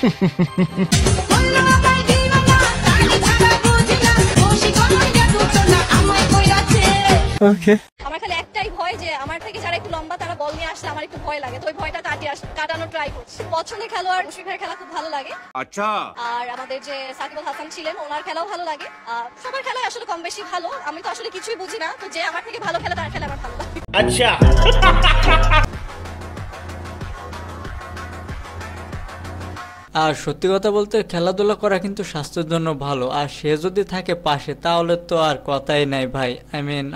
আমার খালি একটাই ভয় যে আমার থেকে যারা একটু লম্বা তারা বল নিয়ে আসলে আমার একটু ভয় লাগে, তো ওই ভয়টা কাটানোর ট্রাই করছি। পছন্দের খেলোয়াড় মুশফিক ভাইয়ের খেলা খুব ভালো লাগে। আচ্ছা। আর আমাদের যে সাকিব আল হাসান ছিলেন ওনার খেলাও ভালো লাগে। সবার খেলাই আসলে কম বেশি ভালো, আমি তো আসলে কিছুই বুঝি না, তো যে আমার থেকে ভালো খেলে তার খেলা আমার ভালো লাগে। আচ্ছা। আর সত্যি কথা বলতে খেলাধুলা করা কিন্তু স্বাস্থ্যের জন্য ভালো, আর সে যদি থাকে পাশে তাহলে তো আর কথাই নাই ভাই।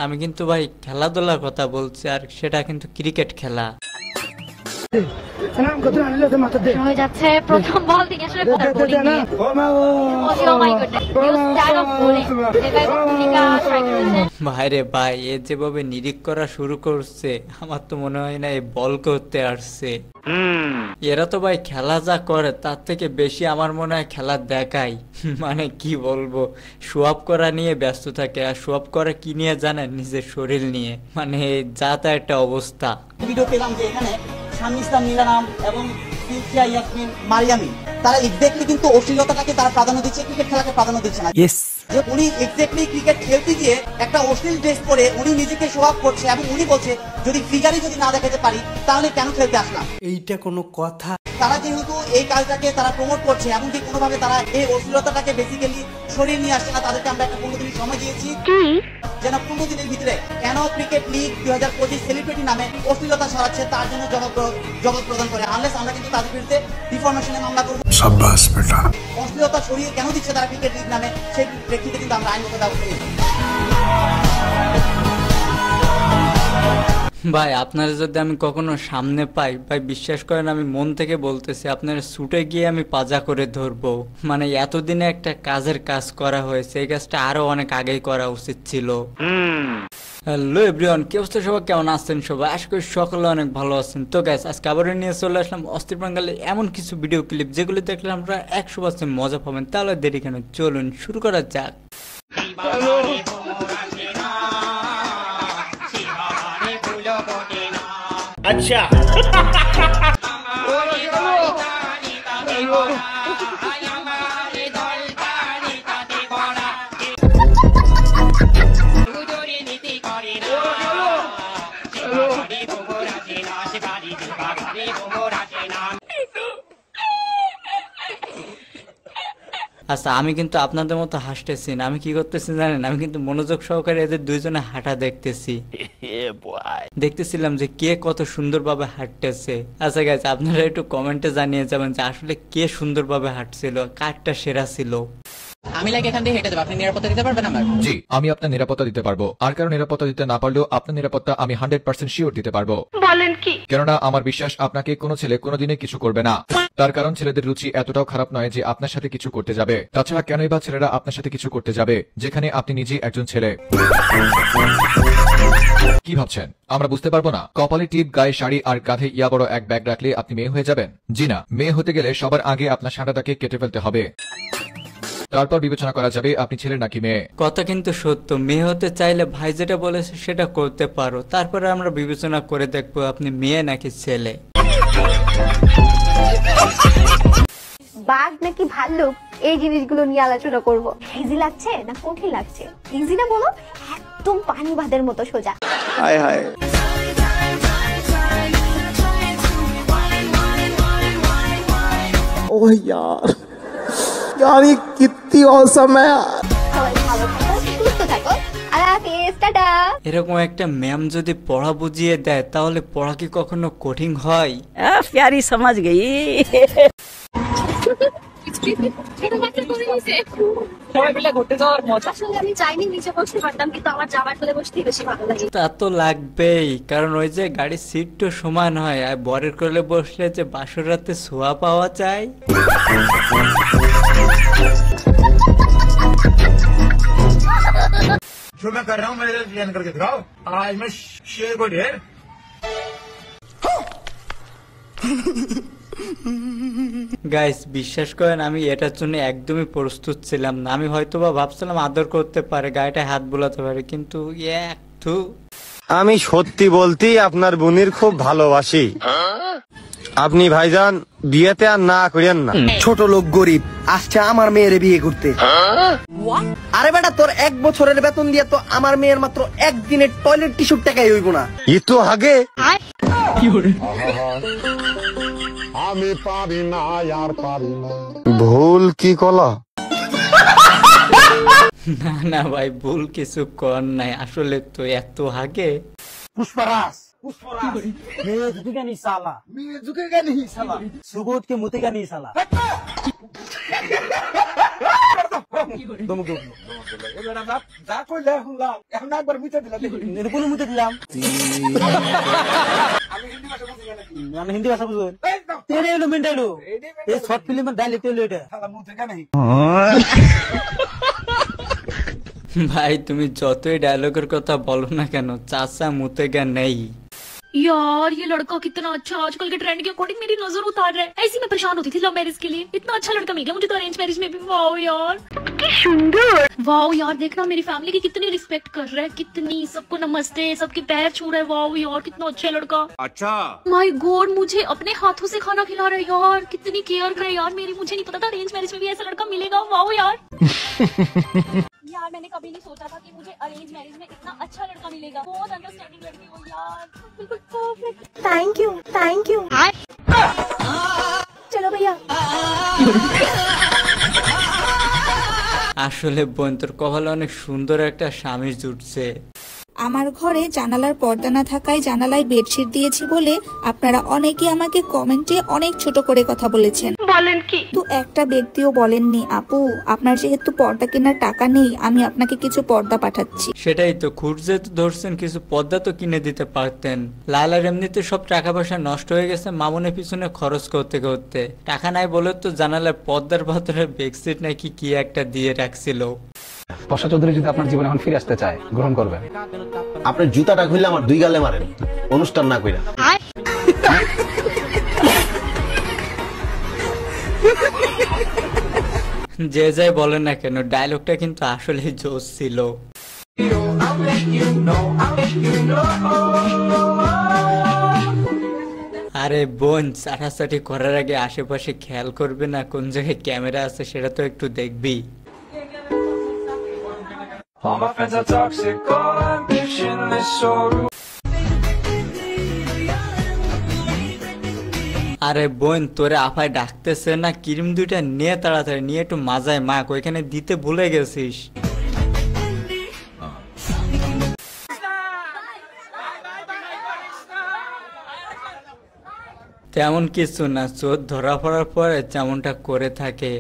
আমি কিন্তু ভাই খেলাধুলার কথা বলছি, আর সেটা কিন্তু ক্রিকেট খেলা। প্রথম বল থেকে আসলে ভাইরে ভাই এ যেভাবে নিরিখ করা শুরু করছে আমার তো মনে হয় না এ বল করতে আসছে। এরা তো ভাই খেলা যা করে তার থেকে বেশি আমার মনে হয় খেলা দেখায়। মানে কি বলবো, শো অফ করা নিয়ে ব্যস্ত থাকে। আর শো অফ করা কি নিয়ে জানেন? নিজের শরীর নিয়ে। মানে যা তা একটা অবস্থা। ভিডিও পেলাম যে এখানে শামীম ইসলাম নীলারাম এবং সিলফিয়া ইয়াসমিন মারিয়ামি তারা এক্স্যাক্টলি কিন্তু অশ্লীলতাটাকে তারা প্রাধান্য দিচ্ছে, ক্রিকেট খেলাকে প্রাধান্য দিচ্ছে না। যে উনি এক্স্যাক্টলি ক্রিকেট খেলতে গিয়ে একটা অশ্লীল ড্রেস পরে উনি নিজেকে শো অফ করছে এবং উনি বলছে যদি ফিগারই যদি না দেখাতে পারি তাহলে কেন খেলতে আসলাম? এইটা কোনো কথা? তারা যেহেতু এই কাজটাকে তারা প্রমোট করছে এবং ঠিক কোনোভাবে তারা এই অশ্লীলতাটাকে বেসিক্যালি সরিয়ে নিয়ে আসছে না, তাদেরকে আমরা একটা 15 দিনের সময় দিয়েছি যেন 15 দিনের ভিতরে কেন ক্রিকেট লিগ 2025 সেলিব্রিটি নামে অশ্লীলতা ছড়াচ্ছে তার জন্য জবাব প্রদান করে। আনলেস আমরা কিন্তু তাদের বিরুদ্ধে ডিফরমেশনের মামলা করবো। শাবাশ বেটা। অশ্লীলতা সরিয়ে কেন দিচ্ছে তারা ক্রিকেট লিগ নামে, সেই প্রেক্ষিতে কিন্তু আমরা আইনগত ব্যবস্থা নিব। ভাই আপনারা যদি আমি কখনো সামনে পাই ভাই বিশ্বাস করেন আমি মন থেকে বলতেছি আপনারা ছুটে গিয়ে আমি পাজা করে ধরবো। মানে এতদিনে একটা কাজের কাজ করা হয়েছে, এই কাজটা আরো অনেক আগেই করা উচিত ছিল। হ্যালো এভরিওয়ান, কি অবস্থা সবাই, কেমন আছেন সবাই? আশা করি সকলে অনেক ভালো আছেন। তো গাইস আজকে আবার নিয়ে চলে আসলাম অস্থির বাঙালি এমন কিছু ভিডিও ক্লিপ যেগুলি দেখলে আমরা 100% মজা পাবেন। তাহলে দেরি কেন, চলুন শুরু করা যাক। আচ্ছা আচ্ছা আমি কিন্তু আপনাদের মতো হাসতেছি না, আমি কি করতেছি জানেন? আমি কিন্তু মনোযোগ সহকারে এদের দুইজনে হাঁটা দেখতেছি। দেখতেছিলাম যে কে কত সুন্দরভাবে হাঁটতেছে। আচ্ছা গাইস আপনারা একটু কমেন্টে জানিয়ে যাবেন যে আসলে কে সুন্দরভাবে হাঁটছিল, কারটা সেরা ছিল। আমি লাইক এখান থেকে হেঁটে দেব, আপনি নিরাপত্তা দিতে পারবেন আমার? জি আমি আপনার নিরাপত্তা দিতে পারবো, আর কারণ নিরাপত্তা দিতে না পারলেও আপনার নিরাপত্তা আমি 100% শিওর দিতে পারবো। বলেন কি? কেননা আমার বিশ্বাস আপনাকে কোনো ছেলে কোনোদিনে কিছু করবে না, তার কারণ ছেলেদের রুচি এতটাও খারাপ নয় যে আপনার সাথে কিছু করতে যাবে। তাছাড়া কেনই বা ছেলেরা আপনার সাথে কিছু করতে যাবে যেখানে আপনি নিজেই একজন ছেলে? কি ভাবছেন আমরা বুঝতে পারবো না? কপালে টিপ, গায়ে শাড়ি আর কাঁধে ইয়া বড় এক ব্যাগ রাখলে আপনি মেয়ে হয়ে যাবেন? জি না, মেয়ে হতে গেলে সবার আগে আপনার সাঁটাটাকে কেটে ফেলতে হবে, তারপর বিবেচনা করা যাবে আপনি ছেলে নাকি মেয়ে। কথা কিন্তু সত্য, মেয়ে হতে চাইলে ভাই যেটা বলেছে সেটা করতে পারো, তারপরে আমরা বিবেচনা করে দেখবো আপনি মেয়ে নাকি ছেলে। বাঘ নাকি ভাল্লুক এই জিনিসগুলো নিয়ে আলোচনা করবো। ইজি লাগছে না কঠিন লাগছে? ইজি না বলো, একদম পানি বাঁধের মতো সোজা। হায় হায় ও यार यार ये कितनी औसम है यार। সবাই ভালো থাকো, সুস্থ থাকো, আল্লাহ হাফেজ, টাটা। এরকম একটা ম্যাম যদি পড়া বুঝিয়ে দেয় তাহলে পড়া কি কখনো কঠিন হয়? প্যারি সমাজ গই। তা তো লাগবেই, কারণ ওই যে গাড়ির সিট তো সমান হয়, আর বরের কোলে বসলে যে বাসর রাতে শোয়া পাওয়া যায়। जो मैं कर रहा हूँ मेरे लिए करके दिखाओ, आज मैं शेर को ढेर। গাইস বিশ্বাস করেন আমি এটার জন্য একদমই প্রস্তুত ছিলাম না। আমি হয়তোবা ভাবছিলাম আদর করতে পারে, গায়েটায় হাত বোলাতে পারে, কিন্তু একটু আমি সত্যি বলতেই আপনার বোনের খুব ভালোবাসি। আপনি ভাইজান বিয়েতে আর না করিয়েন না। ছোট লোক গরিব আসছে আমার মেয়ের বিয়ে করতে। আরে বেটা তোর 1 বছরের বেতন দিয়ে তো আমার মেয়ের মাত্র একদিনের টয়লেট টিস্যুর টাকাই হইব না। ই তো আগে আমি পারি না আর পারি না। ভুল কি কলা? না না ভাই, ভুল কিছু কর নাই, আসলে তো এত হাগে। पुष्पराज मैं झुकेगा नहीं साला, मैं झुकेगा नहीं साला, सुबोध के मुतेगा नहीं साला। हिंदी भाषा बुझो तेरे एलिमेंट आइलो ये शॉर्ट फिल्म में डायलॉग तो लेट है साला मुतेगा नहीं। ভাই তুমি যতই ডায়লগের কথা বলো না কেন, চাচা মুতেগা নেই। यार ये लड़का कितना अच्छा आजकल के ट्रेंड के अकॉर्डिंग मेरी नजर उतार रहा है। ऐसी मैं परेशान होती थी लव मैरिज के लिए, इतना अच्छा लड़का मिल गया मुझे तो अरेंज मैरिज में भी। वाओ यार कितनी सुंदर, वाओ यार देखना मेरी फैमिली की कितनी रिस्पेक्ट कर रहा है, कितनी सबको नमस्ते, सबके पैर छू रहा है। वाओ यार कितना अच्छा लड़का। अच्छा माय गॉड मुझे अपने हाथों से खाना खिला रहा है यार, कितनी केयर करे यार मेरी। मुझे नहीं पता था अरेंज मैरिज में भी ऐसा लड़का मिलेगा। वाओ यार यार मैंने कभी नहीं सोचा था कि मुझे अरेंज मैरिज में इतना अच्छा लड़का मिलेगा। बहुत अंडरस्टैंडिंग लड़की हो यार, बिल्कुल परफेक्ट। थैंक यू चलो भैया। আসলে বোন, তোর কপালে অনেক সুন্দর একটা স্বামী জুটছে। আমার ঘরে জানালার পর্দা না থাকায় জানালায় বেডশিট দিয়েছি বলে আপনারা অনেকে আমাকে কমেন্টে অনেক ছোট করে কথা বলেছেন। বলেন কি? তো একটা ব্যক্তিও বলেননি আপু আপনার যেহেতু পর্দা কেনার টাকা নেই আমি আপনাকে কিছু পর্দা পাঠাচ্ছি। সেটাই তো, খুঁজতে তো ধরছেন, কিছু পর্দা তো কিনে দিতে পারতেন। লালার এমনিতে সব টাকা পয়সা নষ্ট হয়ে গেছে মামুনের পিছনে খরচ করতে করতে। টাকা নাই বলে তো জানালার পর্দার ভেতরে বেডশিট নাকি কি একটা দিয়ে রাখছিল। বর্ষা চৌধুরী যদি আপনার জীবনে এখন ফিরে আসতে চায় গ্রহণ করবেন? আপনার জুতাটা খুললে আমার 2 গালে মারেন অনুষ্ঠান না কইরা। যে যাই বলেন না কেন, ডায়লগটা কিন্তু আসলে জোশ ছিল। আরে বোন, চাটাচাটি করার আগে আশেপাশে খেয়াল করবে না কোন জায়গায় ক্যামেরা আছে, সেটা তো একটু দেখবি। আরে বোন, তোরে আপায় ডাকতেছে না, ক্রিম 2টা নিয়ে তাড়াতাড়ি নিয়ে একটু মাজায় মাখ, ওইখানে দিতে ভুলে গেছিস। তেমন কিছু না, চোর ধরা পড়ার পরে যেমনটা করে থাকে।